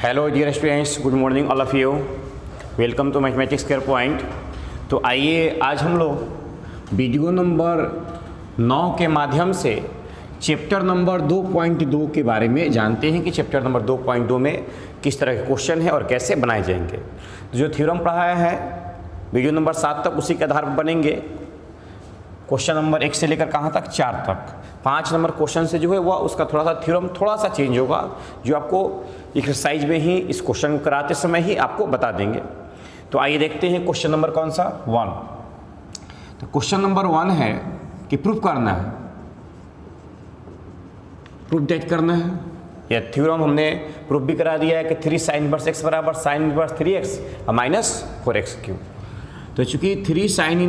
Hello dear students, good morning all of you. Welcome to mathematics care point. तो आइए आज हम लोग वीडियो नंबर 9 के माध्यम से चैप्टर नंबर 2.2 के बारे में जानते हैं कि चैप्टर नंबर 2.2 में किस तरह के क्वेश्चन है और कैसे बनाए जाएंगे। तो जो थ्योरम पढ़ाया है वीडियो नंबर 7 तक उसी के आधार पर बनेंगे। क्वेश्चन नंबर 1 से लेकर कहाँ तक 4 तक 5 नंबर क्वेश्चन से जो है वह उसका थोड़ा सा थ्योरम थोड़ा सा चेंज होगा, जो आपको एक्सरसाइज में ही इस क्वेश्चन को कराते समय ही आपको बता देंगे। तो आइए देखते हैं क्वेश्चन नंबर कौन सा 1। तो क्वेश्चन नंबर 1 है कि प्रूफ करना है, प्रूफ डेट करना है। यह थ्योरम हमने प्रूफ भी करा दिया है कि 3 sin इनवर्स x बराबर sin inverse 3x minus 4x cube. तो चूंकि 3 sin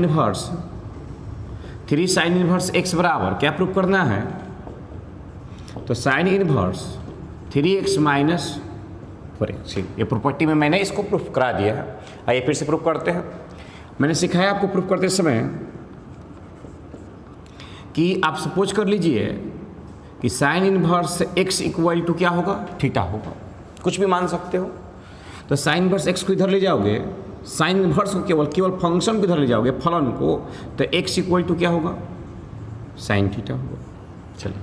इनवर्स x बराबर क्या प्रूफ करना है, तो sin inverse 3x minus 4x। ये प्रॉपर्टी में मैंने इसको प्रूफ करा दिया है। आइए फिर से प्रूफ करते हैं। मैंने सिखाया आपको प्रूफ करते समय कि आप सपोज कर लीजिए कि sin inverse x equal to क्या होगा, थीटा होगा, कुछ भी मान सकते हो। तो sin इनवर्स x को इधर ले जाओगे, साइन इनवर्स को केवल फंक्शन को इधर ले जाओगे, फलन को, तो x इक्वल टू क्या होगा, साइन थीटा होगा। चलिए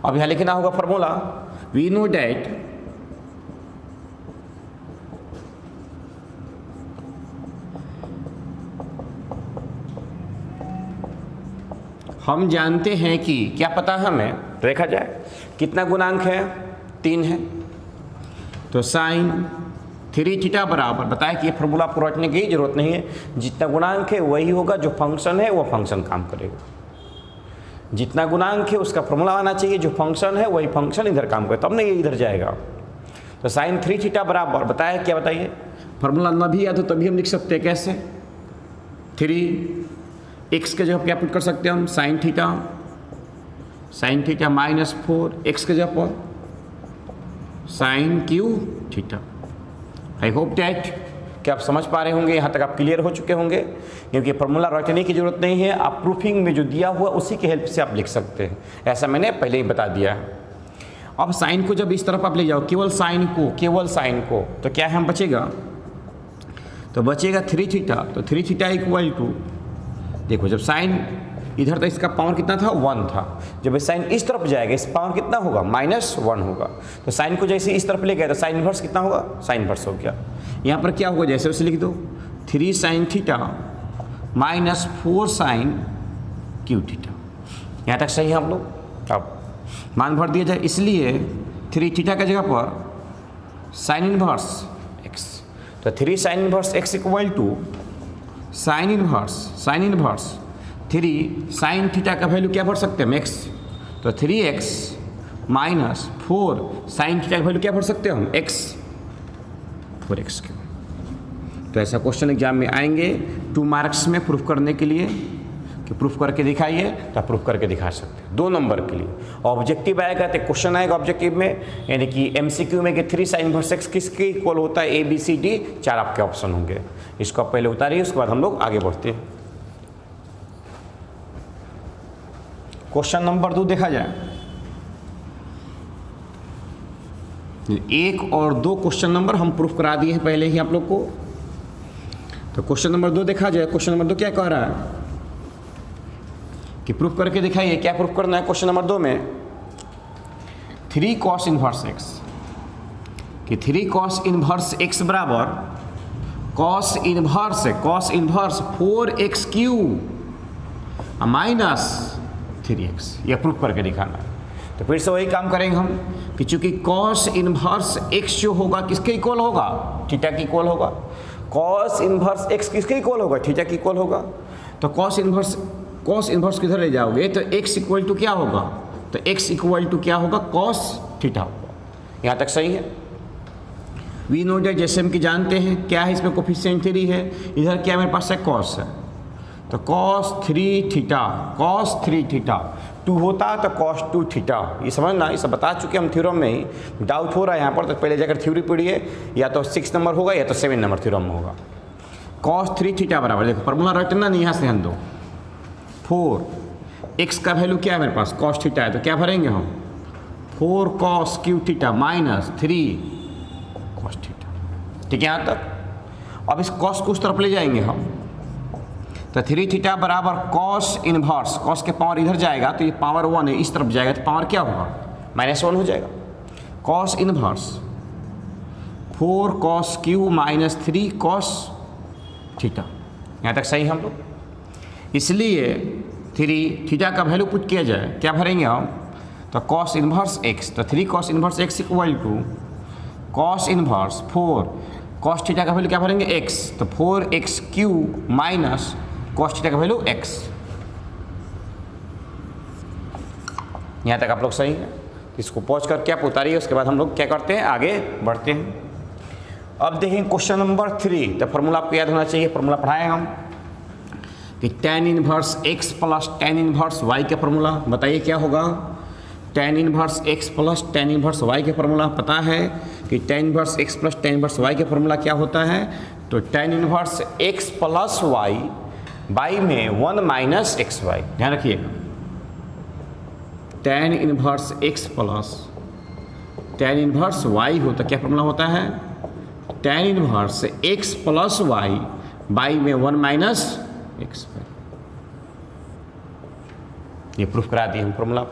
अब यहाँ लिखना होगा फॉर्मूला। वी नो डैट हम जानते हैं कि क्या पता है हमें, देखा जाए कितना गुणांक है, 3 है। तो साइन 3 थीटा बराबर, बताया कि ये फॉर्मूला आपको रटने की जरूरत नहीं है, जितना गुणांक है वही होगा, जो फंक्शन है वो फंक्शन काम करेगा। जितना गुणांक है उसका फॉर्मूला आना चाहिए, जो फंक्शन है वही फंक्शन इधर काम करेगा, तब ना ये इधर जाएगा। तो साइन 3 थीटा बराबर, बताया क्या, बताइए फॉर्मूला ना भी याद हो तभी हम लिख सकते हैं। कैसे, 3x के जगह क्या पुट कर सकते हैं हम, साइन थीटा माइनस 4x के जगह पर sine cube theta. I hope that कि आप समझ पा रहे होंगे, यहाँ तक आप क्लियर हो चुके होंगे, क्योंकि फॉर्मूला रटने की जरूरत नहीं है। आप प्रूफिंग में जो दिया हुआ उसी के हेल्प से आप लिख सकते हैं, ऐसा मैंने पहले ही बता दिया है। अब साइन को जब इस तरफ आप ले जाओ, केवल साइन को, तो क्या है, हम बचेगा, तो बचेगा 3 थीटा। तो 3 थीटा इक्वल टू, देखो जब साइन इधर था इसका पावर कितना था, 1 था। जब साइन इस तरफ जाएगा इस पावर कितना होगा, -1 होगा। तो साइन को जैसे इस तरफ ले गया तो साइन इनवर्स कितना होगा, साइन इनवर्स हो गया। यहाँ पर क्या होगा, जैसे उसे लिख दो 3 sin theta minus 4 sin Q theta. यहाँ तक सही है हम लोग। अब मान भर दिया जाए, इसलिए 3 थीटा की जगह पर साइन इनवर्स x। तो 3 sin inverse x equal to sine inverse 3 sin theta का वैल्यू क्या भर सकते हैं, x। तो 3x माइनस 4 sin थीटा का वैल्यू क्या भर सकते हैं हम, x 4x क्यों। तो ऐसा क्वेश्चन एग्जाम में आएंगे 2 मार्क्स में प्रूफ करने के लिए कि प्रूफ करके दिखाइए, तो आप प्रूफ करके दिखा सकते हैं 2 नंबर के लिए। ऑब्जेक्टिव आएगा तो क्वेश्चन आएगा ऑब्जेक्टिव में, यानी कि MCQ में कि 3 sin इनवर्स x किसके इक्वल होता है, ABCD 4 आपके ऑप्शन होंगे। इसको आप पहले उतारिए, उसके बाद हम लोग आगे बढ़ते हैं। क्वेश्चन नंबर 2 देखा जाए, 1 और 2 क्वेश्चन नंबर हम प्रूफ करा दिए हैं पहले ही आप लोग को। तो क्वेश्चन नंबर 2 देखा जाए। क्वेश्चन नंबर 2 क्या कह रहा है कि प्रूफ करके दिखाइए। क्या प्रूफ करना है क्वेश्चन नंबर 2 में, 3 cos इनवर्स x, कि 3 cos इनवर्स x बराबर cos inverse 4x cube minus 3x। यह प्रूफ करके दिखाना है। तो फिर से वही काम करेंगे हम कि चूंकि cos इनवर्स x जो होगा किसके इक्वल होगा, थीटा के इक्वल होगा। cos इनवर्स x किसके इक्वल होगा, थीटा के इक्वल होगा। तो cos इनवर्स किधर ले जाओगे, तो x इक्वल टू क्या होगा, तो x इक्वल टू क्या होगा, cos थीटा होगा। यहाँ तक सही है। वी नो डैट, जैसे हम कि जानते हैं क्या है, इसमें कोफिशिएंट 3 है, इधर क्या मेरे पास है, cos है। तो cos 3 थीटा 2 होता तो cos 2 थीटा। ये समझना, ये सब बता चुके हम थ्योरम में ही। डाउट हो रहा है यहाँ पर तो पहले जाकर थ्योरी पढ़िए, या तो 6 नंबर होगा या तो 7 नंबर थ्योरम में होगा। cos 3 थीटा बराबर, देखो फॉर्मूला रटना नहीं, यहाँ से ध्यान दो, 4x का वैल्यू क्या है मेरे पास, cos थीटा है, तो क्या भरेंगे हम, 4 cos Q theta minus 3 cos theta. ठीक है यहाँ तक। अब इस कॉस को उस तरफ ले जाएंगे हम, तो 3 थीटा बराबर कॉस इनवर्स, कॉस के पावर इधर जाएगा तो ये पावर 1 है, इस तरफ जाएगा तो पावर क्या होगा -1 हो जाएगा। Cos inverse 4 cos Q minus 3 cos theta. यहाँ तक सही हम लोग। इसलिए 3 थीटा का वैल्यू पुट किया जाए, क्या भरेंगे हम, तो कॉस इनवर्स x, तो 3 cos inverse x equal to cos inverse 4 cos theta का वैल्यू क्या भरेंगे x, तो 4x cube minus cos theta का वैल्यू x। यहाँ तक आप लोग सही हैं। इसको पहुँच करके आप उतारिए, उसके बाद हम लोग क्या करते हैं, आगे बढ़ते हैं। अब देखें क्वेश्चन नंबर 3, तो फॉर्मूला आपको याद होना चाहिए, फॉर्मूला पढ़ाएं हम कि tan inverse x plus tan inverse y का फॉर्मूला बताइए क्या होगा। tan inverse x plus tan inverse y का फॉर्मूला पता है कि tan inverse x plus tan inverse y का फॉर्मूला क्या होता है, तो tan inverse x plus y में 1 माइनस एक्स वाई। ध्यान रखिएगा, tan inverse x plus tan inverse y होता, क्या फॉर्मूला होता है, tan inverse x plus y में 1 माइनस एक्स। ये प्रूफ करा दिए हम फॉर्मूला।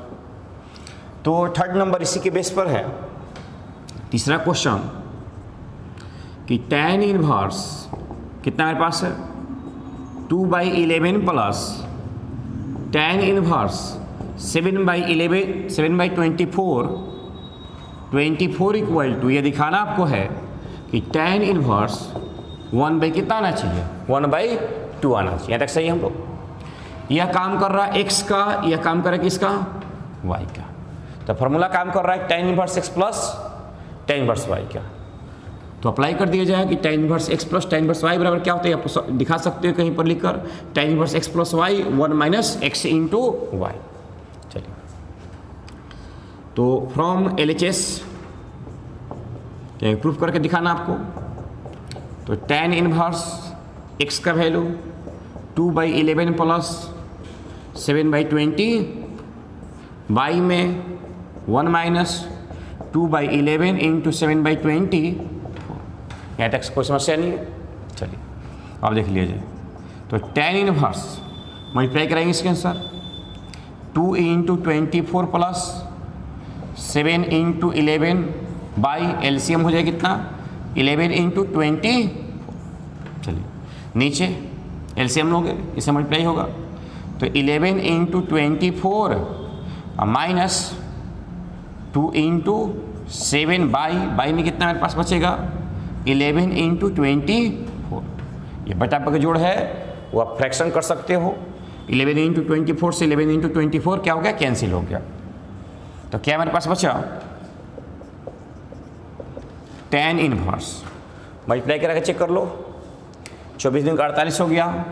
तो थर्ड नंबर इसी के बेस पर है। तीसरा क्वेश्चन कि tan इनवर्स कितना मेरे पास है 2/11 plus tan inverse 7/24 equal to, ये दिखाना आपको है कि tan इनवर्स 1 कितना आना चाहिए, 1/2 आना चाहिए। यहाँ तक सही हम लोग। यह काम कर रहा है x का, यह काम कर रहा है किसका, y का। तो फॉर्मूला काम कर रहा है tan inverse x plus tan inverse y का। तो अप्लाई कर दिया जाए कि tan inverse x plus tan inverse y बराबर क्या होता है, आप दिखा सकते हो कहीं पर लिखकर, tan inverse x plus y 1 minus x into Y. चलिए, तो फ्रॉम LHS क्या प्रूफ करके दिखाना आपको। तो tan इनवर्स x का वैल्यू 2/11 प्लस 7/20 y में 1 माइनस 2/11 इंटू 7/20। यहाँ तक कोई समस्या नहीं है। चलिए अब देख लीजिए, तो tan इनवर्स मल्टीप्लाई कराएंगे इसके answer 2 into 24 plus 7 into 11 by LCM हो जाए कितना 11 इंटू 20। चलिए नीचे एलसीएम लोगे, इससे मल्टीप्लाई होगा तो 11 इंटू 24 माइनस 2 इंटू 7 बाई में कितना मेरे पास बचेगा 11 इंटू 24। ये बटा का जोड़ है वो आप फ्रैक्शन कर सकते हो। 11 इंटू 24 से 11 इंटू 24 क्या हो गया, कैंसिल हो गया। तो क्या मेरे पास बचा tan इनवर्स मल्टीप्लाई करा के चेक कर लो, 24 दिन का 48 हो गया,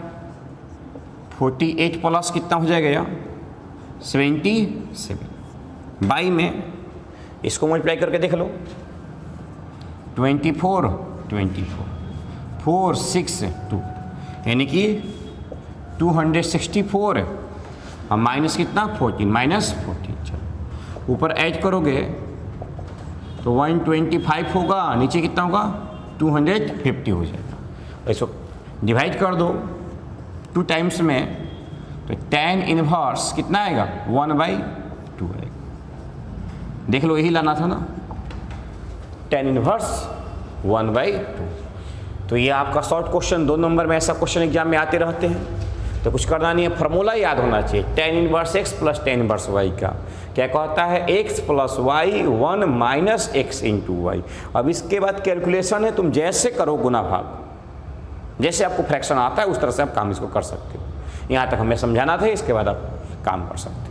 48 प्लस कितना हो जाएगा 77 बाई में इसको मल्टीप्लाई करके देख लो 24 4 6 2 यानी कि 264 और माइनस कितना 14 माइनस 14। चलो ऊपर ऐड करोगे तो 125 होगा, नीचे कितना होगा 250 हो जाएगा। इसको डिवाइड कर दो 2 टाइम्स में तो tan इनवर्स कितना आएगा 1/2 आएगा। देख लो यही लाना था ना, tan इनवर्स 1/2। तो ये आपका शॉर्ट क्वेश्चन 2 नंबर में, ऐसा क्वेश्चन एग्जाम में आते रहते हैं। तो कुछ करना नहीं है, फॉर्मूला याद होना चाहिए tan inverse x plus tan inverse y का। क्या कहता है x plus y 1 minus x into Y. अब इसके बाद कैलकुलेशन है, तुम जैसे करो गुना भाग, जैसे आपको फ्रैक्शन आता है उस तरह से आप काम इसको कर सकते हो। यहाँ तक हमें समझाना था, इसके बाद आप काम कर सकते हो।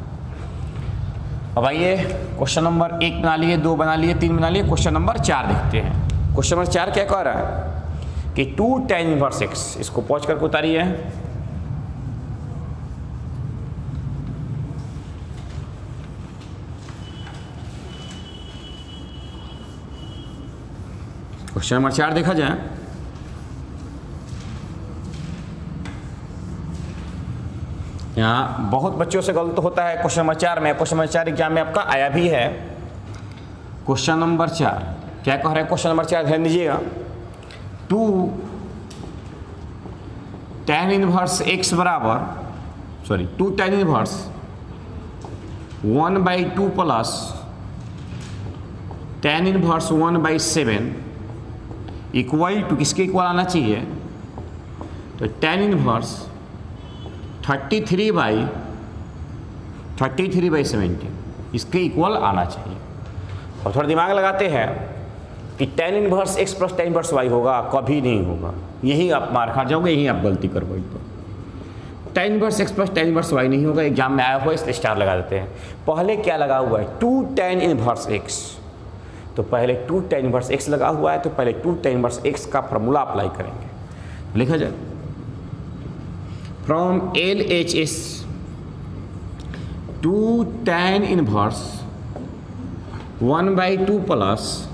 अब आइए क्वेश्चन नंबर 1 बना लिए, 2 बना लिए, 3 बना लिए, क्वेश्चन नंबर 4 देखते हैं। क्वेश्चन नंबर 4 क्या कह रहा है कि 2 tan इनवर्स x, इसको पहुँच करके उतारिए। क्वेश्चन नंबर 4 देखा जाए, यहाँ बहुत बच्चों से गलत होता है क्वेश्चन नंबर 4 में। क्वेश्चन नंबर 4 एग्जाम में आपका आया भी है। क्वेश्चन नंबर 4 क्या कह रहे हैं क्वेश्चन नंबर 4, ध्यान दीजिएगा। 2 tan इनवर्स x बराबर 2 tan inverse 1/2 plus tan inverse 1/7 equal to किसके इक्वल आना चाहिए? तो tan इनवर्स 33/17 इसके इक्वल आना चाहिए। और थोड़ा दिमाग लगाते हैं कि tan inverse x plus tan inverse y होगा, कभी नहीं होगा। यही आप मार खा जाओगे, यही आप गलती करोगे। तो tan inverse x plus tan inverse y नहीं होगा, एग्जाम में आया हुआ है इसलिए स्टार लगा देते हैं। पहले क्या लगा हुआ है? 2 tan इनवर्स x। तो पहले 2 tan इनवर्स x लगा हुआ है, तो पहले 2 tan इनवर्स x का फॉर्मूला अप्लाई करेंगे। लिखा जाए from LHS 2 tan inverse 1/2 plus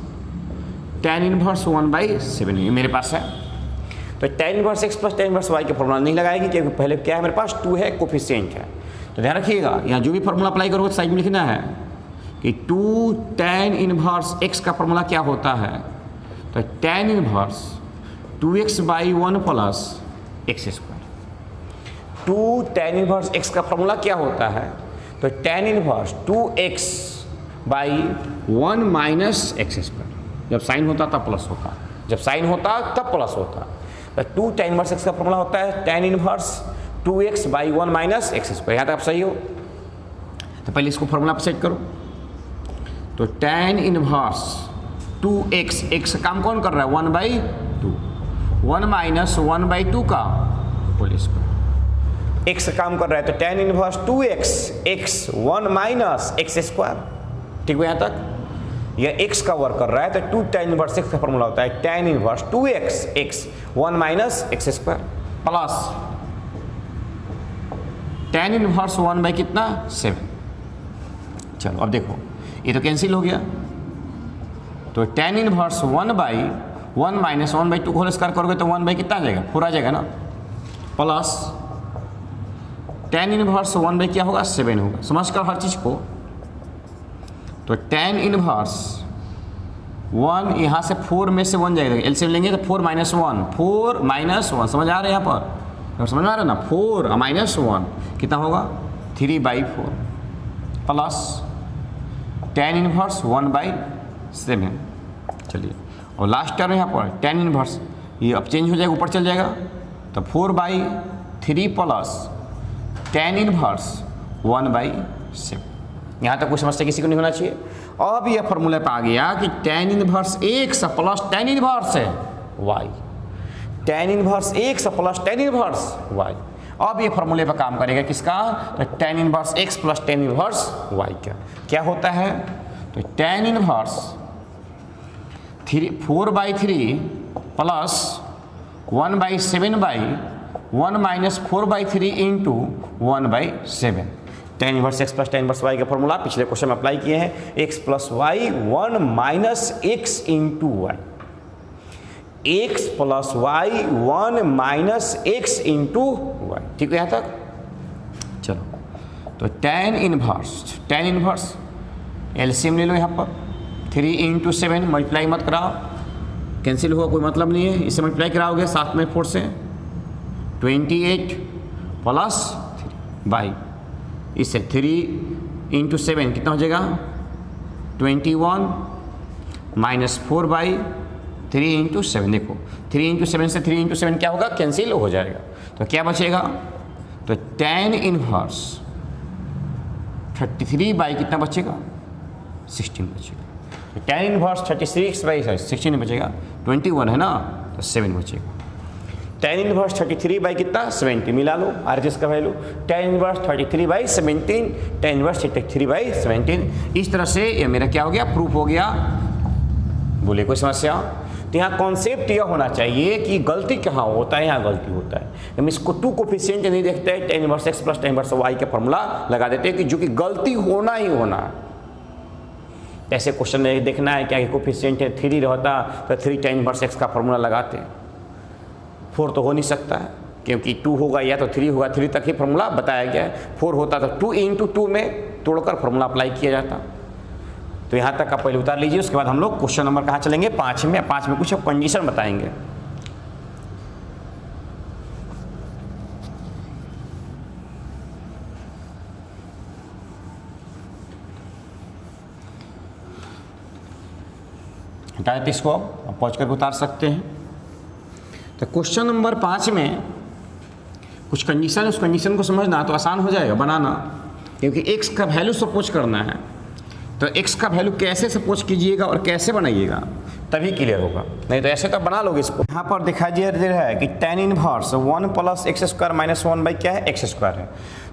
tan inverse 1/7 ये मेरे पास है। तो tan inverse x plus tan inverse y के फॉर्मूला नहीं लगाएगी, क्योंकि पहले क्या है मेरे पास? 2 है, कोफिशिएंट है। तो ध्यान रखिएगा, यहाँ जो भी फॉर्मूला अप्लाई करोगे साइड में लिखना है कि 2 tan इनवर्स x का फॉर्मूला क्या होता है? तो tan inverse 2x/1 plus x²। 2 tan inverse x का फॉर्मूला क्या होता है? तो tan inverse 2x/1 minus x²। जब साइन होता तब प्लस होता, जब साइन होता तब प्लस होता। तो 2 tan इनवर्स x का फॉर्मूला होता है tan inverse 2x/1 minus x²। यहाँ तक आप सही हो? तो पहले इसको फॉर्मूला पर सेट करो। तो tan इनवर्स 2x, x काम कौन कर रहा है? 1/2, 1 माइनस 1/2 का होल स्क्वायर। x काम कर रहा है, तो tan inverse 2x, x 1 minus x²। ठीक है यहाँ तक? यह x का वर्क कर रहा है, तो 2 tan इनवर्स x का फॉर्मूला होता है tan inverse 2x, x 1 minus x² plus tan inverse 1/7। चलो अब देखो, ये तो कैंसिल हो गया। तो tan इनवर्स 1/1 माइनस 1/2 को होल स्क्वायर करोगे तो 1 कितना आ जाएगा? 4 आ जाएगा ना। प्लस tan इनवर्स 1 क्या होगा? 7 होगा। समझ कर हर चीज़ को। तो tan इनवर्स 1 यहाँ से 4 में से 1 जाएगा, एलसीएम लेंगे तो 4 - 1, 4 - 1 समझ आ रहा है यहाँ पर? समझ में आ रहा है ना? 4 - 1 कितना होगा? 3/4 प्लस tan इनवर्स 1/7। चलिए, और लास्ट टर्म यहाँ पर tan इनवर्स ये अब चेंज हो जाएगा, ऊपर चल जाएगा। तो 4/3 प्लस tan इनवर्स 1/7। यहाँ तक कोई समस्या किसी को नहीं होना चाहिए। अब यह फॉर्मूला पे आ गया कि tan inverse x plus tan inverse है y, tan inverse x plus tan inverse y। अब ये फॉर्मूले पर काम करेगा किसका? तो tan inverse x plus tan inverse y का क्या होता है? तो tan inverse 4/3 plus 1/7/1 minus 4/3 into 1/7। tan inverse x plus tan inverse y का फॉर्मूला पिछले क्वेश्चन में अप्लाई किए हैं। x plus y 1 minus x into y, x plus y 1 minus x into y। ठीक है यहाँ तक? चलो, तो tan इनवर्स एलसीएम ले लो यहाँ पर। 3 × 7 मल्टीप्लाई मत कराओ, कैंसिल हुआ कोई मतलब नहीं है। इसे मल्टीप्लाई कराओगे साथ में 4 से 28 प्लस 3 इससे 3 × 7 कितना हो जाएगा? 21 माइनस 4/3 × 7। देखो 3 × 7 से 3 × 7 क्या होगा? कैंसिल हो जाएगा। तो क्या बचेगा? तो tan इनवर्स 33 कितना बचेगा? 16 बचेगा। तो tan इनवर्स 33/16 बचेगा, 21 है ना, तो 7 बचेगा। tan इनवर्स 33 कितना? 70 मिला लो RHS का value. tan inverse 33/17, tan inverse 33/17। इस तरह से ये मेरा क्या हो गया? प्रूफ हो गया। बोले कोई समस्या? तो यहाँ कॉन्सेप्ट यह होना चाहिए कि गलती कहाँ होता है, यहाँ गलती होता है। हम इसको 2 कोफिशिएंट नहीं देखते हैं, tan inverse x plus tan inverse y का फॉर्मूला लगा देते हैं कि जो कि गलती होना ही होना है। ऐसे क्वेश्चन में देखना है क्या कि कोफिशिएंट 3 रहता तो 3 tan इनवर्स x का फॉर्मूला लगाते हैं। 4 तो हो नहीं सकता है, क्योंकि 2 होगा या तो 3 होगा, 3 तक ही फॉर्मूला बताया गया है। 4 होता तो 2 × 2 में तोड़कर फॉर्मूला अप्लाई किया जाता। तो यहाँ तक आप पहले उतार लीजिए, उसके बाद हम लोग क्वेश्चन नंबर कहाँ चलेंगे 5 में। 5 में कुछ कंडीशन बताएंगे। हटाए तो इसको आप पहुँच करके उतार सकते हैं। तो क्वेश्चन नंबर 5 में कुछ कंडीशन, उस कंडीशन को समझना तो आसान हो जाएगा बनाना, क्योंकि x का वैल्यू सपोज करना है। तो x का वैल्यू कैसे सपोज कीजिएगा और कैसे बनाइएगा तभी क्लियर होगा, नहीं तो ऐसे तो बना लोगे इसको। यहाँ पर दिखाई दे रहा है कि tan inverse 1 plus X square minus 1 by क्या है एक्स स्क्वायर है।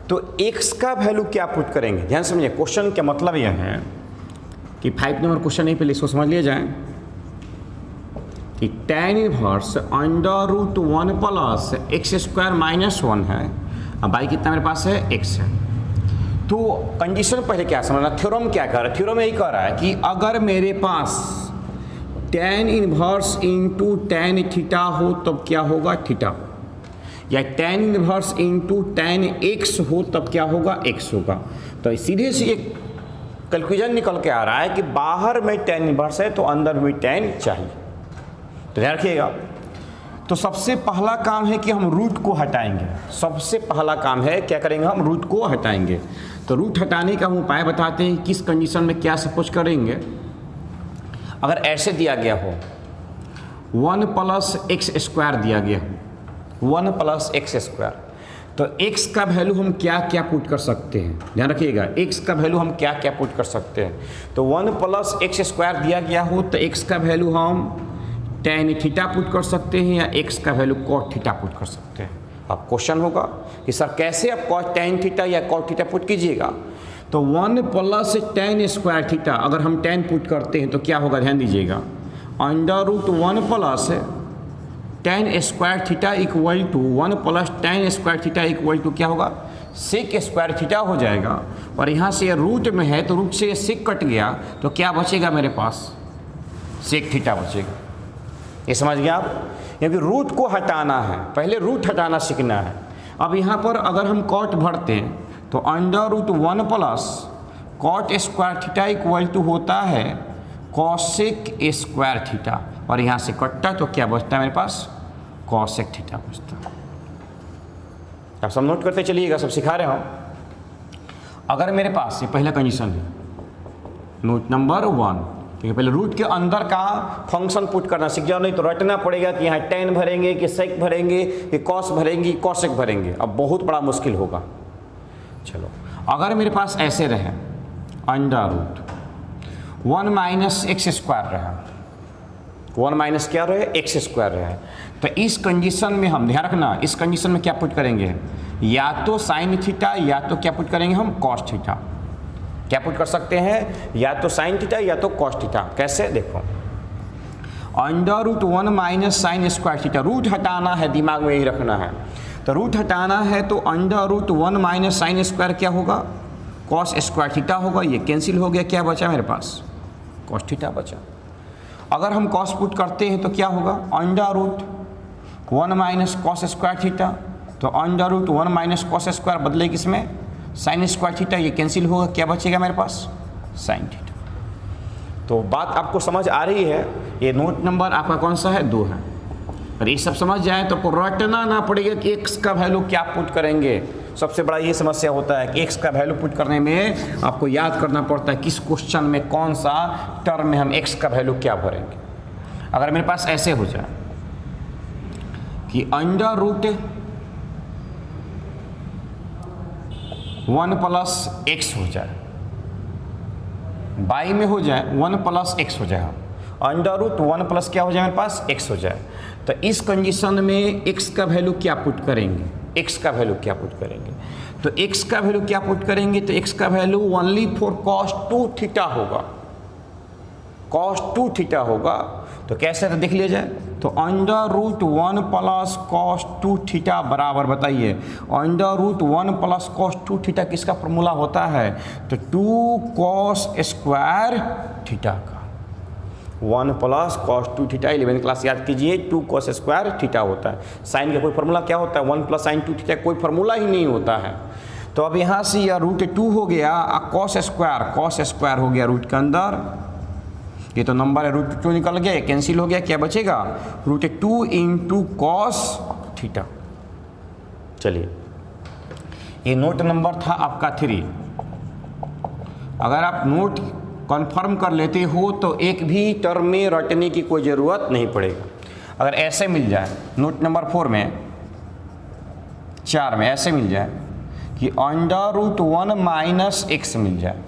तो x का वैल्यू क्या पुट करेंगे, ध्यान समझिए। क्वेश्चन का मतलब यह है कि 5 नंबर क्वेश्चन नहीं, पहले इसको समझ लिया जाए कि tan inverse under root 1 plus X square minus 1 है। अब बाई कितना मेरे पास है x है। तो कंडीशन पहले क्या समझना, थ्योरम क्या कह रहा है, थ्योरम यही कह रहा है कि अगर मेरे पास tan inverse into tan theta हो तब क्या होगा थीटा, या tan inverse into tan x हो तब क्या होगा x होगा। तो सीधे से एक कैलकुलेशन निकल के आ रहा है कि बाहर में tan इनवर्स है तो अंदर में tan चाहिए। तो ध्यान रखिएगा। तो सबसे पहला काम है कि हम रूट को हटाएंगे। सबसे पहला काम है क्या करेंगे, हम रूट को हटाएंगे। तो रूट हटाने का हम उपाय बताते हैं, किस कंडीशन में क्या सपोज करेंगे। अगर ऐसे दिया गया हो 1 प्लस एक्स स्क्वायर दिया गया हो, 1 प्लस एक्स स्क्वायर, तो x का वैल्यू हम क्या क्या पुट कर सकते हैं, ध्यान रखिएगा। x का वैल्यू हम क्या क्या पुट कर सकते हैं। तो 1 प्लस एक्स स्क्वायर दिया गया हो तो x का वैल्यू हम tan थीटा पुट कर सकते हैं या x का वैल्यू cos थीटा पुट कर सकते हैं। अब क्वेश्चन होगा कि सर कैसे आप tan थीटा या cos थीटा पुट कीजिएगा। तो 1 प्लस tan स्क्वायर थीटा अगर हम tan पुट करते हैं तो क्या होगा, ध्यान दीजिएगा। Under root 1 plus tan square theta equal to 1 plus tan square theta equal to क्या होगा, सेक स्क्वायर थीटा हो जाएगा। और यहाँ से रूट में है तो रूट से सेक कट गया तो क्या बचेगा मेरे पास, सेक थीटा बचेगा। ये समझ गया आप, क्योंकि रूट को हटाना है, पहले रूट हटाना सीखना है। अब यहाँ पर अगर हम कॉट भरते हैं तो under root 1 plus cot square theta equal to होता है कॉसेक स्क्वायर थीटा, और यहाँ से कटता तो क्या बचता है मेरे पास, कॉसेक थीटा बचता है। आप सब नोट करते चलिएगा, सब सिखा रहे हम। अगर मेरे पास ये पहला कंडीशन है, नोट नंबर 1, क्योंकि पहले रूट के अंदर का फंक्शन पुट करना सीख जाओ, नहीं तो रटना पड़ेगा कि यहाँ tan भरेंगे कि सेक भरेंगे कि कॉस भरेंगे कि कॉसेक भरेंगे, अब बहुत बड़ा मुश्किल होगा। चलो अगर मेरे पास ऐसे रहे under root 1 minus X square रहे, 1 माइनस क्या रहे एक्स स्क्वायर रहे, तो इस कंडीशन में हम ध्यान रखना, इस कंडीशन में क्या पुट करेंगे, या तो साइन थीटा या तो क्या पुट करेंगे हम कॉस थीटा। क्या पुट कर सकते हैं, या तो साइन थीटा या तो कॉस थीटा। कैसे, देखो under root 1 minus sine square theta, root हटाना है, दिमाग में यही रखना है। तो रूट हटाना है तो under root 1 minus sine square क्या होगा, कॉस स्क्वायर थीटा होगा। ये कैंसिल हो गया, क्या बचा मेरे पास, कॉस थीटा बचा। अगर हम कॉस पुट करते हैं तो क्या होगा, under root 1 minus cos square theta, तो under root 1 minus cos square बदले किसमें, साइन स्क्वायर थीटा, ये कैंसिल होगा, क्या बचेगा मेरे पास, साइन थीटा। तो बात आपको समझ आ रही है। ये नोट नंबर आपका कौन सा है, 2 है। और ये सब समझ जाए तो रटना ना पड़ेगा कि x का वैल्यू क्या पुट करेंगे। सबसे बड़ा ये समस्या होता है कि x का वैल्यू पुट करने में आपको याद करना पड़ता है किस क्वेश्चन में कौन सा टर्म में हम x का वैल्यू क्या भरेंगे। अगर मेरे पास ऐसे हो जाए कि अंडर रूट 1 प्लस एक्स हो जाए, बाई में हो जाए 1 प्लस एक्स हो जाए, अंडर रूट 1 प्लस क्या हो जाए मेरे पास एक्स हो जाए, तो इस कंडीशन में x का वैल्यू क्या पुट करेंगे, x का वैल्यू क्या पुट करेंगे। तो x का वैल्यू क्या पुट करेंगे, तो x का value only for cos 2 theta होगा, cos 2 थीटा होगा। तो कैसे तो देख लिया जाए, तो under root 1 plus cos 2 theta बराबर, बताइए under root 1 plus cos 2 theta किसका फॉर्मूला होता है, तो 2 cos स्क्वायर थीटा का। 1 प्लस cos 2 थीटा 11 क्लास याद कीजिए, 2 cos स्क्वायर थीटा होता है। साइन का कोई फॉर्मूला क्या होता है, 1 प्लस साइन 2 थीटा कोई फॉर्मूला ही नहीं होता है। तो अब यहाँ से यह √2 हो गया, कॉस स्क्वायर हो गया रूट के अंदर, ये तो नंबर है √2 निकल गया, कैंसिल हो गया, क्या बचेगा √2 इंटू कॉस थीटा। चलिए ये नोट नंबर था आपका 3। अगर आप नोट कंफर्म कर लेते हो तो एक भी टर्म में रटने की कोई ज़रूरत नहीं पड़ेगा। अगर ऐसे मिल जाए नोट नंबर 4 में 4 में ऐसे मिल जाए कि √1 माइनस एक्स मिल जाए,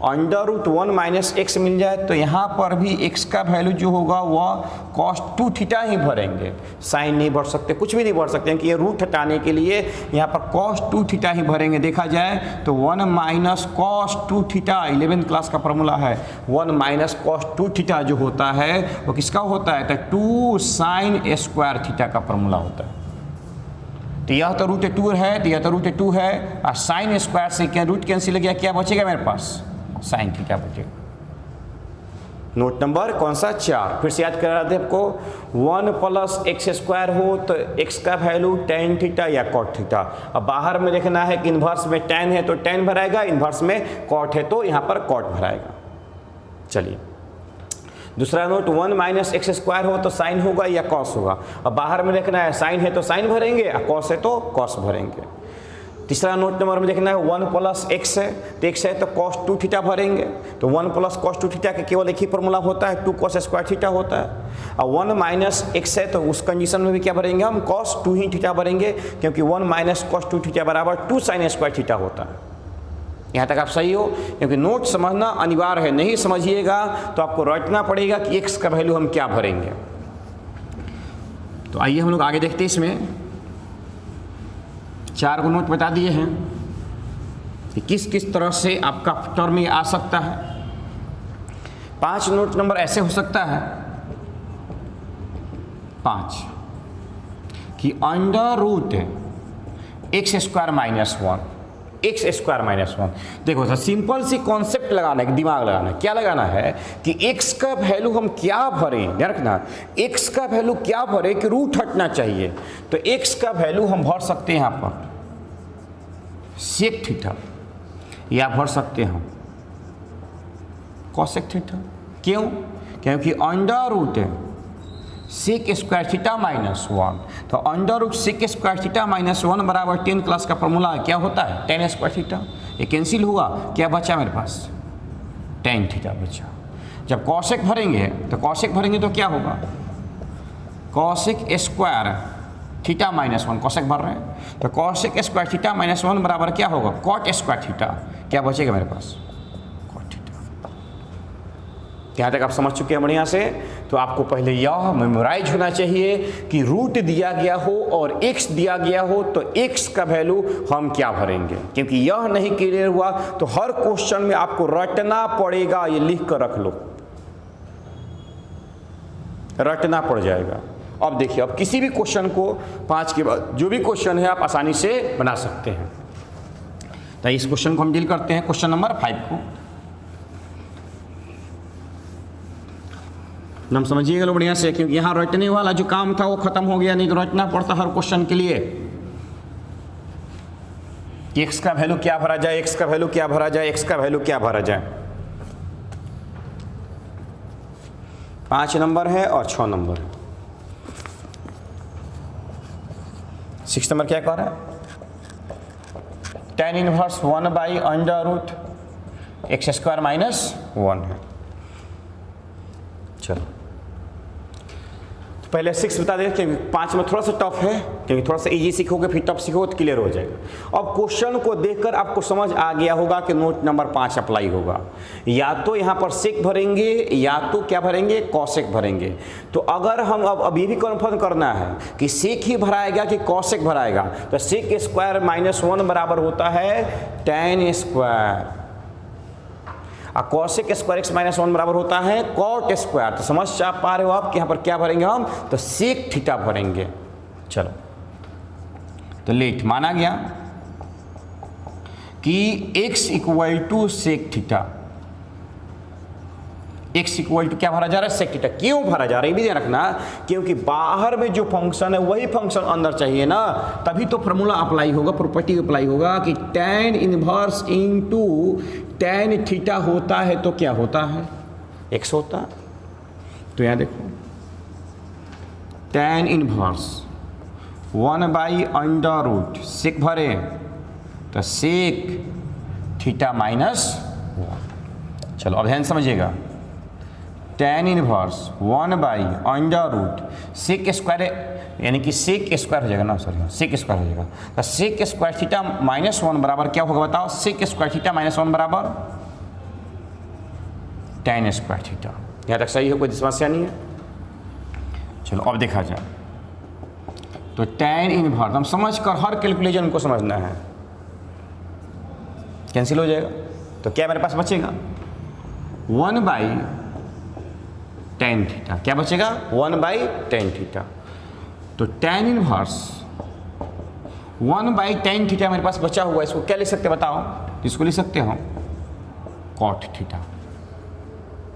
√1 माइनस एक्स मिल जाए, तो यहाँ पर भी x का वैल्यू जो होगा वह cos 2 थीटा ही भरेंगे, साइन नहीं भर सकते, कुछ भी नहीं भर सकते, कि ये रूट हटाने के लिए यहाँ पर cos 2 थीटा ही भरेंगे। देखा जाए तो 1 minus cos 2 theta 11th class का फॉर्मूला है, 1 माइनस cos 2 थीटा जो होता है वो किसका होता है, तो 2 साइन स्क्वायर थीटा का फॉर्मूला होता है। तो यह तो √2 है, तो यह तो √2 है, और साइन स्क्वायर से क्या रूट कैंसिल गया, क्या बचेगा मेरे पास, साइन थीटा बचेगा। नोट नंबर कौन सा 4, फिर से याद करा रहे थे आपको, 1 प्लस एक्स स्क्वायर हो तो x का वैल्यू tan थीटा या cot थीटा। अब बाहर में देखना है कि इन्वर्स में tan है तो tan भराएगा, इन्वर्स में cot है तो यहाँ पर cot भराएगा। चलिए दूसरा नोट, 1 माइनस एक्स स्क्वायर हो तो साइन होगा या कॉस होगा। अब बाहर में देखना है साइन है तो साइन भरेंगे, कॉस है तो कॉस भरेंगे। तीसरा नोट नंबर में देखना है 1 प्लस एक्स है तो एक्स है तो cos 2 थीटा भरेंगे, तो 1 प्लस cos 2 थीटा का केवल एक ही फॉर्मूला होता है, 2 cos स्क्वायर थीटा होता है। और 1 माइनस एक्स है तो उस कंडीशन में भी क्या भरेंगे हम, cos 2 ही थीटा भरेंगे, क्योंकि 1 माइनस cos 2 थीटा बराबर 2 साइन स्क्वायर थीटा होता है। यहाँ तक आप सही हो, क्योंकि नोट समझना अनिवार्य है, नहीं समझिएगा तो आपको रटना पड़ेगा कि x का वैल्यू हम क्या भरेंगे। तो आइए हम लोग आगे देखते हैं। इसमें 4 को नोट बता दिए हैं कि किस किस तरह से आपका टर्म में आ सकता है। 5 नोट नंबर ऐसे हो सकता है 5 कि √x square minus 1, x square minus 1। देखो सर, सिंपल सी कॉन्सेप्ट लगाना है, दिमाग लगाना है। क्या लगाना है कि x का वैल्यू हम क्या भरें, ध्यान रखना, x का वैल्यू क्या भरें कि रूट हटना चाहिए। तो x का वैल्यू हम भर सकते हैं यहाँ पर सेक थीटा, या भर सकते हैं हम कॉसेक थीटा। क्यों, क्योंकि √ सेक स्क्वायर थीटा माइनस 1, तो √ सेक स्क्वायर थीटा माइनस 1 बराबर 10 क्लास का फॉर्मूला क्या होता है, tan स्क्वायर थीटा। ये कैंसिल हुआ, क्या बचा मेरे पास, tan थीटा बचा। जब कॉसेक भरेंगे तो क्या होगा, cosec square theta minus 1, cosec भर रहे हैं तो कॉसेक स्क्वायर थीटा माइनस 1 बराबर क्या होगा, कॉट स्क्वायर थीटा। क्या बचेगा मेरे पास, कॉट थीटा। यहाँ तक आप समझ चुके हैं बढ़िया से। तो आपको पहले यह मेमोराइज होना चाहिए कि रूट दिया गया हो और x दिया गया हो तो x का वैल्यू हम क्या भरेंगे, क्योंकि यह नहीं क्लियर हुआ तो हर क्वेश्चन में आपको रटना पड़ेगा। ये लिख कर रख लो, रटना पड़ जाएगा। अब देखिए, अब किसी भी क्वेश्चन को 5 के बाद जो भी क्वेश्चन है आप आसानी से बना सकते हैं। तो इस क्वेश्चन को हम डील करते हैं, क्वेश्चन नंबर 5 को। नाम समझिएगा लो बढ़िया से, क्योंकि यहाँ रटने वाला जो काम था वो खत्म हो गया, नहीं तो रटना पड़ता हर क्वेश्चन के लिए। एक्स का वैल्यू क्या भरा जाए, एक्स का वैल्यू क्या भरा जाए, एक्स का वैल्यू क्या भरा जाए। 5 नंबर है और 6 नंबर है। 6 नंबर क्या कह रहा है, tan inverse 1/√x square minus 1 है। चलो तो पहले 6 बता दें, क्योंकि 5 में थोड़ा सा टफ है, क्योंकि थोड़ा सा इजी सीखोगे फिर टफ सीखोगे तो क्लियर हो जाएगा। अब क्वेश्चन को देखकर आपको समझ आ गया होगा कि नोट नंबर 5 अप्लाई होगा। या तो यहाँ पर सेक भरेंगे या तो क्या भरेंगे, कॉसेक भरेंगे। तो अगर हम अब ये भी कन्फर्म करना है कि सेक ही भराएगा कि कॉसेक भराएगा, तो सेक स्क्वायर माइनस 1 बराबर होता है tan स्क्वायर, और कॉसेक स्क्वायर x माइनस 1 बराबर होता है कॉट स्क्वायर। तो समझ पा रहे हो आप कि यहाँ पर क्या भरेंगे हम, तो सेक थीटा भरेंगे। चलो तो लेट माना गया कि x equal to sec theta, x equal to क्या भरा जा रहा है, सेक थीटा। क्यों भरा जा रहा है ये भी ध्यान रखना, क्योंकि बाहर में जो फंक्शन है वही फंक्शन अंदर चाहिए ना, तभी तो फॉर्मूला अप्लाई होगा, प्रॉपर्टी अप्लाई होगा कि tan inverse into tan theta होता है तो क्या होता है, x होता है। तो यहाँ देखो tan इनवर्स 1/√, सेक भरे तो सेक थीटा माइनस 1। चलो अब ध्यान समझिएगा, tan इनवर्स 1/√, सेक स्क्वायर यानी कि सेक स्क्वायर हो जाएगा ना, सॉरी सेक स्क्वायर हो जाएगा, तो सेक स्क्वायर थीटा माइनस 1 बराबर क्या होगा बताओ, सेक स्क्वायर थीटा माइनस 1 बराबर tan स्क्वायर थीटा। यहाँ तक सही है, कोई समस्या नहीं है। चलो अब देखा जाए, तो tan इनवर्स हम समझ कर हर कैलकुलेशन को समझना है, कैंसिल हो जाएगा तो क्या मेरे पास बचेगा 1/tan थीटा, क्या बचेगा 1/tan थीटा। तो tan इनवर्स 1/tan थीटा मेरे पास बचा हुआ है, इसको क्या लिख सकते हैं बताओ, इसको लिख सकते हो cot थीटा।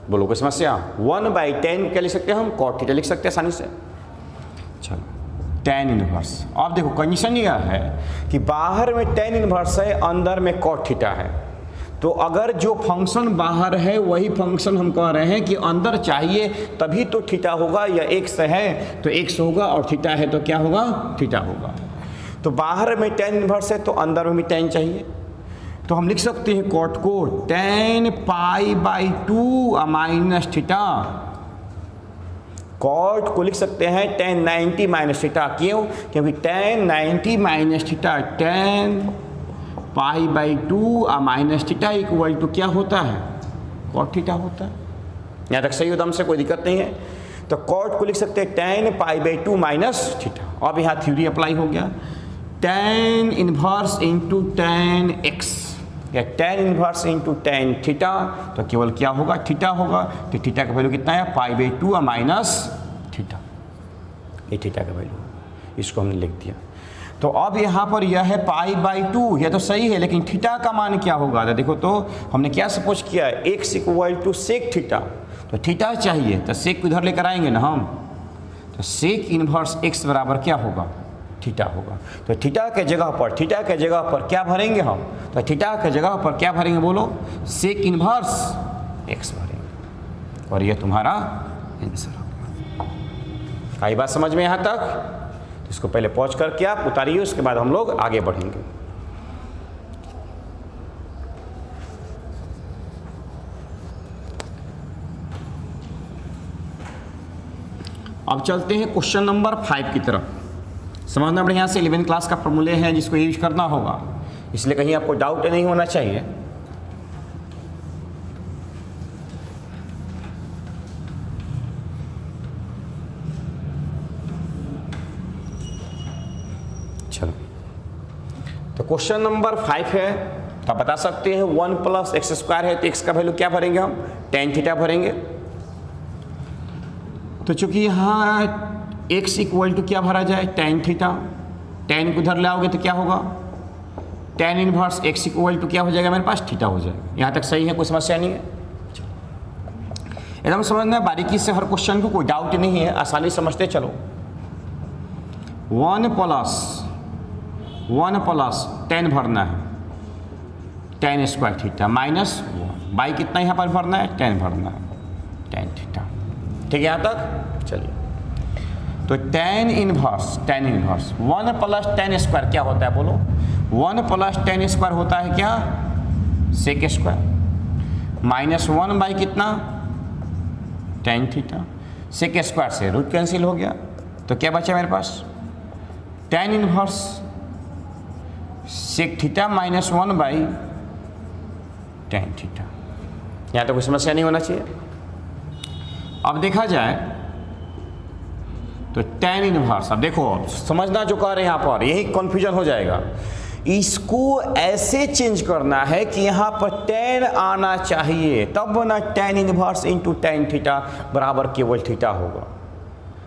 बोलो कोई समस्या, 1/tan क्या लिख सकते हैं हम, cot थीटा लिख सकते हैं आसानी से। चलो tan इनवर्स, अब देखो कंडीशन यह है कि बाहर में tan इनवर्स है, अंदर में cot थीटा है, तो अगर जो फंक्शन बाहर है वही फंक्शन हम कह रहे हैं कि अंदर चाहिए तभी तो थीटा होगा, या x है तो x होगा और थीटा है तो क्या होगा, थीटा होगा। तो बाहर में tan इनवर्स है तो अंदर में भी tan चाहिए, तो हम लिख सकते हैं cot को tan π/2 माइनस थीटा, cot को लिख सकते हैं tan 90 माइनस थीटा। क्यों, क्योंकि tan 90 minus theta tan π/2 minus theta equal to क्या होता है, cot थीटा होता है। यहाँ तक सही एकदम से, कोई दिक्कत नहीं है। तो cot को लिख सकते हैं tan π/2 माइनस थीटा। अब यहाँ थ्योरी अप्लाई हो गया, tan inverse into tan x या tan inverse into tan theta, तो केवल क्या होगा, थीटा होगा। तो थीटा का वैल्यू कितना है, π/2 माइनस थीटा, ये थीटा का वैल्यू, इसको हमने लिख दिया। तो अब यहाँ पर यह है π/2, यह तो सही है, लेकिन थीटा का मान क्या होगा, तो देखो तो हमने क्या सपोज किया, x equal to sec theta, तो थीटा चाहिए तो सेक को इधर लेकर आएंगे ना हम, तो सेक इनवर्स x बराबर क्या होगा, थीटा होगा। तो थीटा के जगह पर क्या भरेंगे हम, तो थीटा के जगह पर क्या भरेंगे बोलो, सेक इनवर्स x भरेंगे, और यह तुम्हारा आंसर होगा। आई बात समझ में यहाँ तक, इसको पहले पॉज करके आप उतारिए, उसके बाद हम लोग आगे बढ़ेंगे। अब चलते हैं क्वेश्चन नंबर 5 की तरफ। समझना बढ़िया से, 11 क्लास का फॉर्मूले हैं जिसको यूज करना होगा, इसलिए कहीं आपको डाउट नहीं होना चाहिए। चलो, तो क्वेश्चन नंबर 5 है, तो आप बता सकते हैं 1 + x² है, तो x का वैल्यू क्या भरेंगे हम, tan थीटा भरेंगे। तो चूंकि यहाँ x इक्वल टू क्या भरा जाए, tan थीटा, tan को उधर लाओगे तो क्या होगा, tan inverse x equal to क्या हो जाएगा मेरे पास, थीटा हो जाएगा। यहाँ तक सही है, कोई समस्या नहीं है। एकदम समझना बारीकी से हर क्वेश्चन को, कोई डाउट नहीं है, आसानी समझते चलो। 1 + tan भरना है, tan square theta minus 1 by कितना यहाँ पर भरना है, tan भरना है, tan थीटा। ठीक है यहाँ तक, चलिए। तो tan इनवर्स 1 + tan स्क्वायर क्या होता है बोलो, 1 + tan स्क्वायर होता है क्या, सेक स्क्वायर माइनस 1 बाई कितना, tan थीटा। सेक स्क्वायर से रूट कैंसिल हो गया, तो क्या बचा मेरे पास, tan inverse sec theta minus 1 by tan theta. यहाँ तो कोई समस्या नहीं होना चाहिए। अब देखा जाए तो tan इनवर्स, अब देखो समझना जो कह रहे हैं यहाँ पर, यही कन्फ्यूजन हो जाएगा। इसको ऐसे चेंज करना है कि यहाँ पर tan आना चाहिए, तब ना tan inverse into tan theta बराबर केवल थीटा होगा।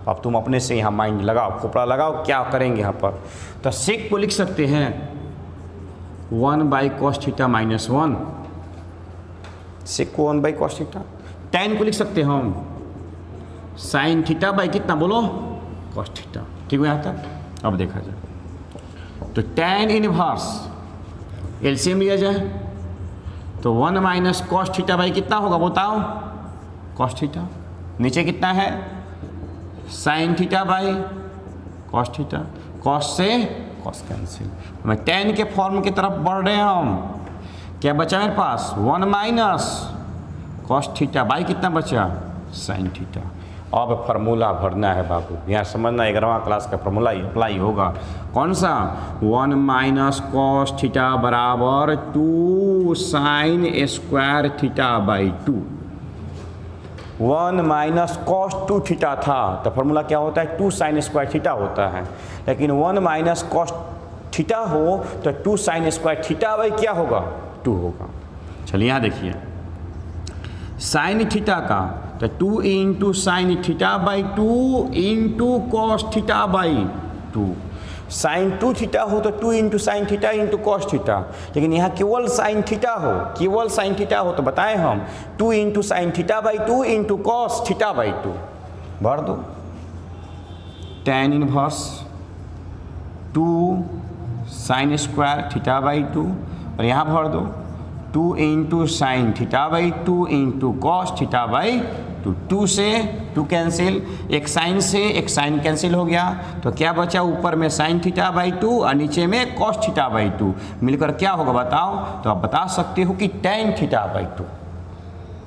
अब तुम अपने से यहाँ माइंड लगाओ, खोपड़ा लगाओ, क्या करेंगे यहाँ पर, तो सेक को लिख सकते हैं 1/cos थीटा माइनस 1, सेक को 1/cos थीटा, tan को लिख सकते हैं हम साइन थीटा बाई कितना बोलो कॉस थीटा। ठीक है यहाँ तक। अब देखा जाए तो tan इनवर्स एलसीएम लिया जाए तो 1 माइनस कॉस थीटा बाई कितना होगा बताओ कॉस थीटा। नीचे कितना है sign theta by cos theta. Cos से कॉस कैंसिल, मैं tan के फॉर्म की तरफ बढ़ रहे हैं हम। क्या बचा मेरे पास 1 माइनस कॉस थीटा बाई कितना बचा साइन थीटा। अब फार्मूला भरना है बाबू, यहाँ समझना 11वां क्लास का फार्मूला अप्लाई होगा। कौन सा 1 माइनस कॉस थीटा बराबर 2 sign square theta by 2। 1 minus cos 2 theta था तो फार्मूला क्या होता है 2 साइन स्क्वायर थीटा होता है। लेकिन 1 माइनस कॉस थीटा हो तो 2 साइन स्क्वायर थीटा बाई क्या होगा 2 होगा। चलिए यहाँ देखिए साइन थीटा का तो 2 into sine theta by 2 into cos theta by 2। Sine 2 theta हो तो 2 into sine theta into cos theta. लेकिन यहाँ केवल साइन थीटा हो, केवल साइन थीटा हो तो बताएं हम 2 into sine theta by 2 into cos theta by 2। भर दो tan inverse 2 sign square theta by 2 और यहाँ भर दो 2 into sine theta by 2 into cos theta by 2। 2 से 2 कैंसिल, एक साइन से एक साइन कैंसिल हो गया तो क्या बचा ऊपर में साइन थीटा बाई 2 और नीचे में कॉस थीटा बाई 2 मिलकर क्या होगा बताओ। तो आप बता सकते हो कि tan थीटा बाई 2।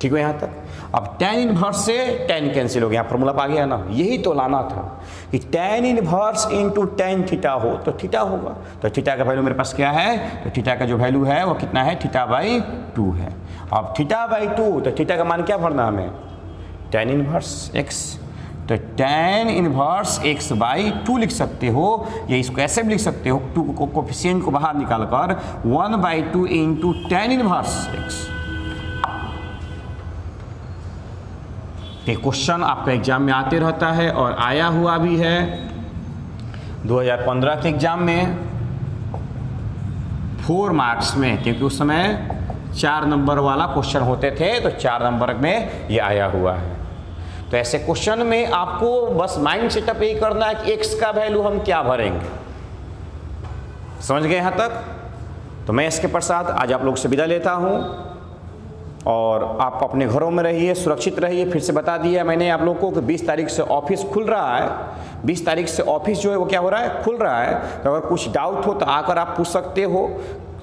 ठीक है यहाँ तक। अब tan इनवर्स से tan कैंसिल हो गया, फॉर्मूला आ गया ना। यही तो लाना था कि tan inverse into tan theta हो तो थीटा होगा। तो थीटा का वैल्यू मेरे पास क्या है तो थीटा का जो वैल्यू है वो कितना है थीटा बाई 2 है। अब थीटा बाई 2 तो थीटा का मान क्या भरना हमें tan इनवर्स x। तो tan इनवर्स x बाई 2 लिख सकते हो या इसको ऐसे भी लिख सकते हो 2 को कोफिशिएंट को बाहर निकाल कर 1 by 2 into tan inverse x। ये क्वेश्चन आपका एग्जाम में आते रहता है और आया हुआ भी है 2015 के एग्जाम में 4 मार्क्स में, क्योंकि उस समय 4 नंबर वाला क्वेश्चन होते थे तो 4 नंबर में ये आया हुआ है। तो ऐसे क्वेश्चन में आपको बस माइंड सेटअप यही करना है कि x का वैल्यू हम क्या भरेंगे। समझ गए यहाँ तक। तो मैं इसके पश्चात आज आप लोग से विदा लेता हूँ और आप अपने घरों में रहिए, सुरक्षित रहिए। फिर से बता दिया मैंने आप लोगों को कि 20 तारीख से ऑफिस खुल रहा है। 20 तारीख से ऑफिस जो है वो क्या हो रहा है खुल रहा है। तो अगर कुछ डाउट हो तो आकर आप पूछ सकते हो।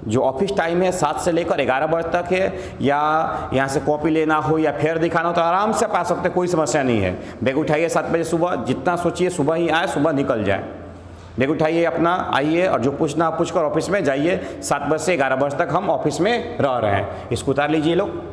जो ऑफिस टाइम है 7 से लेकर 11 बजे तक है, या यहाँ से कॉपी लेना हो या फेयर दिखाना हो तो आराम से पा सकते, कोई समस्या नहीं है। बैग उठाइए 7 बजे सुबह, जितना सोचिए सुबह ही आए, सुबह निकल जाए। बैग उठाइए अपना, आइए और जो पूछना पूछ कर ऑफिस में जाइए। 7 बजे से 11 बजे तक हम ऑफिस में रह रहे हैं। इसको उतार लीजिए लोग।